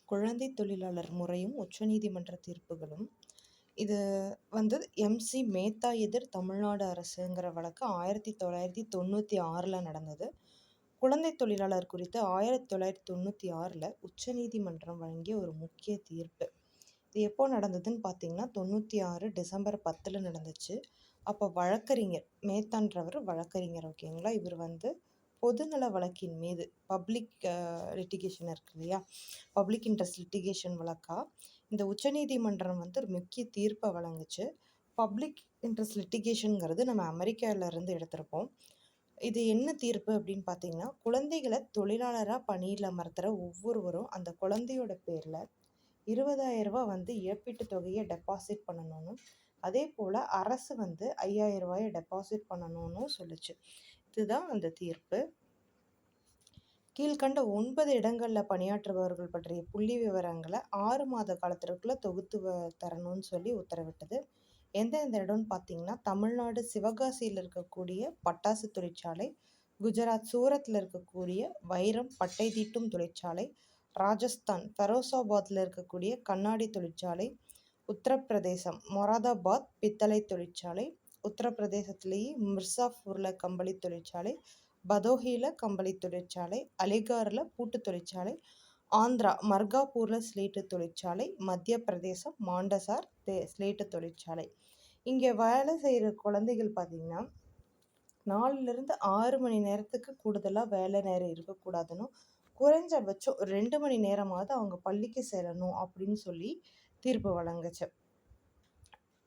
குழந்தை தொழிலாளர் முறையும் உச்சநீதிமன்ற தீர்ப்புகளும். இது வந்து எம்.சி. மேத்தா எதிர் தமிழ்நாடு அரசுங்கிற வழக்கு 1996ல் நடந்தது. குழந்தை தொழிலாளர் குறித்து 1996ல் உச்சநீதிமன்றம் வழங்கிய ஒரு முக்கிய தீர்ப்பு. இது எப்போ நடந்ததுன்னு பார்த்தீங்கன்னா, 96 டிசம்பர் 10ல் நடந்துச்சு. அப்போ வழக்கறிஞர் மேத்தான்றவர் வழக்கறிஞர், ஓகேங்களா. இவர் வந்து பொதுநல வழக்கின் மீது பப்ளிக் லிட்டிகேஷன் இருக்கு இல்லையா, பப்ளிக் இன்ட்ரெஸ்ட் லிட்டிகேஷன் வழக்கா இந்த உச்சநீதிமன்றம் வந்து ஒரு முக்கிய தீர்ப்பை வழங்குச்சு. பப்ளிக் இன்ட்ரெஸ்ட் லிட்டிகேஷனுங்கிறது நம்ம அமெரிக்காவிலேருந்து எடுத்திருப்போம். இது என்ன தீர்ப்பு அப்படின்னு பார்த்தீங்கன்னா, குழந்தைகளை தொழிலாளராக பணியில் அமர்த்துகிற ஒவ்வொருவரும் அந்த குழந்தையோட பேரில் 20,000 ரூபாய் வந்து இழப்பீட்டுத் தொகையை டெபாசிட் பண்ணணும்னு, அதே போல் அரசு வந்து 5,000 ரூபாயை டெபாசிட் பண்ணணும்னு சொல்லுச்சு. இதுதான் அந்த தீர்ப்பு. கீழ்கண்ட 9 இடங்களில் பணியாற்றுபவர்கள் பற்றிய புள்ளி விவரங்களை 6 மாத காலத்திற்குள்ளே தொகுத்து தரணும்னு சொல்லி உத்தரவிட்டது. எந்தெந்த இடம்னு பார்த்தீங்கன்னா, தமிழ்நாடு சிவகாசியில் இருக்கக்கூடிய பட்டாசு தொழிற்சாலை, குஜராத் சூரத்தில் இருக்கக்கூடிய வைரம் பட்டை தீட்டும் தொழிற்சாலை, ராஜஸ்தான் ஃபெரோசாபாத்தில் இருக்கக்கூடிய கண்ணாடி தொழிற்சாலை, உத்தரப்பிரதேசம் மொராதாபாத் பித்தளை தொழிற்சாலை, உத்தரப்பிரதேசத்திலேயே மிர்சாப்பூரில் கம்பளி தொழிற்சாலை, பதோஹியில் கம்பளி தொழிற்சாலை, அலிகாரில் பூட்டு தொழிற்சாலை, ஆந்திரா மர்காப்பூரில் ஸ்லேட்டு தொழிற்சாலை, மத்திய பிரதேசம் மாண்டசார் ஸ்லேட்டு தொழிற்சாலை. இங்கே வேலை செய்கிற குழந்தைகள் பார்த்திங்கன்னா, 4லிருந்து 6 மணி நேரத்துக்கு கூடுதலாக வேலை நேரம் இருக்கக்கூடாதுன்னு, குறைஞ்சபட்சம் 2 மணி நேரமாவது அவங்க பள்ளிக்கு செல்லணும் அப்படின்னு சொல்லி தீர்ப்பு வழங்குச்சு.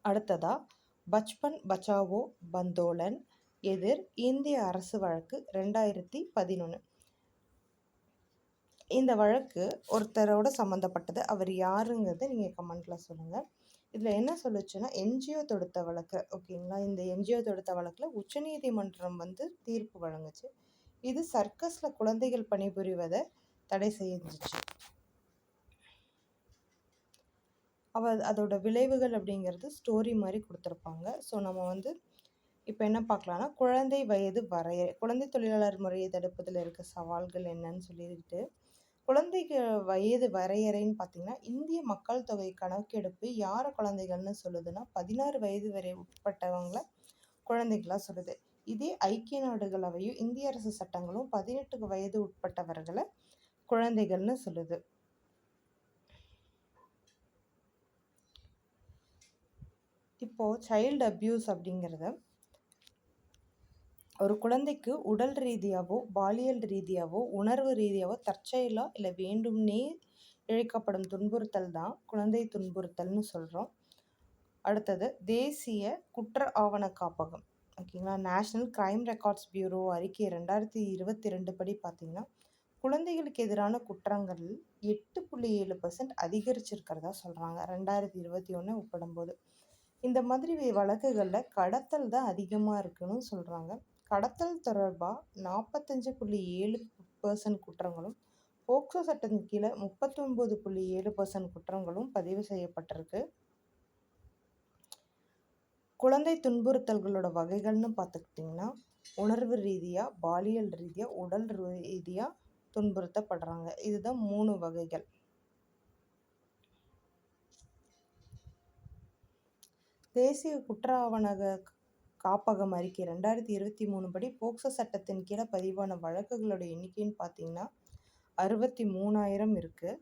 அடுத்ததாக பச்பன் பச்சாவோ பந்தோலன் எதிர் இந்திய அரசு வழக்கு 2011. இந்த வழக்கு ஒருத்தரோட சம்மந்தப்பட்டது. அவர் யாருங்கிறத நீங்கள் கமெண்ட்டில் சொல்லுங்கள். இதில் என்ன சொல்லுச்சுன்னா, என்ஜிஓ தொடுத்த வழக்கு, ஓகேங்களா. இந்த என்ஜிஓ தொடுத்த வழக்கில் உச்சநீதிமன்றம் வந்து தீர்ப்பு வழங்குச்சு. இது சர்க்கஸில் குழந்தைகள் பணிபுரிவதை தடை செஞ்சிச்சு. அதோட விளைவுகள் அப்படிங்கிறது ஸ்டோரி மாதிரி கொடுத்துருப்பாங்க. ஸோ நம்ம வந்து இப்போ என்ன பார்க்கலான்னா, குழந்தை தொழிலாளர் முறையை தடுப்பதில் இருக்க சவால்கள் என்னன்னு சொல்லிட்டு, குழந்தைக்கு வயது வரையறைன்னு பார்த்தீங்கன்னா, இந்திய மக்கள் தொகை கணக்கெடுப்பு யாரை குழந்தைகள்னு சொல்லுதுன்னா, 16 வயது வரை உட்பட்டவங்களை குழந்தைகளாக சொல்லுது. இதே ஐக்கிய நாடுகள் அவையும் இந்திய அரசு சட்டங்களும் 18 வயது உட்பட்டவர்களை குழந்தைகள்னு சொல்லுது. இப்போது சைல்டு அப்யூஸ் அப்படிங்கிறத ஒரு குழந்தைக்கு உடல் ரீதியாகவோ பாலியல் ரீதியாகவோ உணர்வு ரீதியாகவோ தற்செயலாக இல்லை வேண்டும்னே இழைக்கப்படும் துன்புறுத்தல் தான் குழந்தை துன்புறுத்தல்னு சொல்கிறோம். அடுத்தது தேசிய குற்ற ஆவண காப்பகம், ஓகேங்களா. நேஷ்னல் கிரைம் ரெக்கார்ட்ஸ் பியூரோ அறிக்கை 2022 படி பார்த்திங்கன்னா, குழந்தைகளுக்கு எதிரான குற்றங்கள் 8.7% அதிகரிச்சிருக்கிறதா சொல்கிறாங்க 2021 ஒப்பிடும்போது. இந்த மாதிரி வழக்குகளில் கடத்தல் தான் அதிகமாக இருக்குன்னு சொல்கிறாங்க. கடத்தல் தொடர்பாக 45.7% குற்றங்களும், போக்சோ சட்டத்தின் கீழே 39.7% குற்றங்களும் பதிவு செய்யப்பட்டிருக்கு. குழந்தை துன்புறுத்தல்களோட வகைகள்னு பார்த்துக்கிட்டிங்கன்னா, உணர்வு ரீதியாக, பாலியல் ரீதியாக, உடல் ரீதியாக துன்புறுத்தப்படுறாங்க. இதுதான் 3 வகைகள். தேசிய குற்ற ஆவண காப்பகம் அறிக்கை 2023 படி போக்சோ சட்டத்தின் கீழே பதிவான வழக்குகளோட எண்ணிக்கைன்னு பார்த்தீங்கன்னா 63,000 இருக்குது.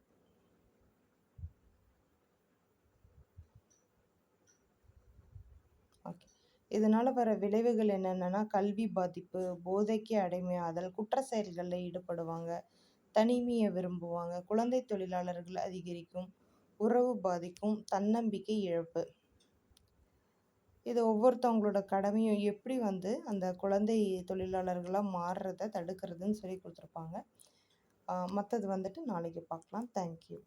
ஓகே, இதனால் வர விளைவுகள் என்னென்னா, கல்வி பாதிப்பு, போதைக்கு அடிமையாதல், குற்ற செயல்களில் ஈடுபடுவாங்க, தனிமையை விரும்புவாங்க, குழந்தை தொழிலாளர்கள் அதிகரிக்கும், உறவு பாதிக்கும், தன்னம்பிக்கை இழப்பு. இது ஒவ்வொருத்தவங்களோட கடமையும் எப்படி வந்து அந்த குழந்தை தொழிலாளர்களாக மாறுறதை தடுக்கிறதுன்னு சொல்லி கொடுத்துருப்பாங்க. மற்றது வந்துட்டு நாளைக்கு பார்க்கலாம். தேங்க்யூ.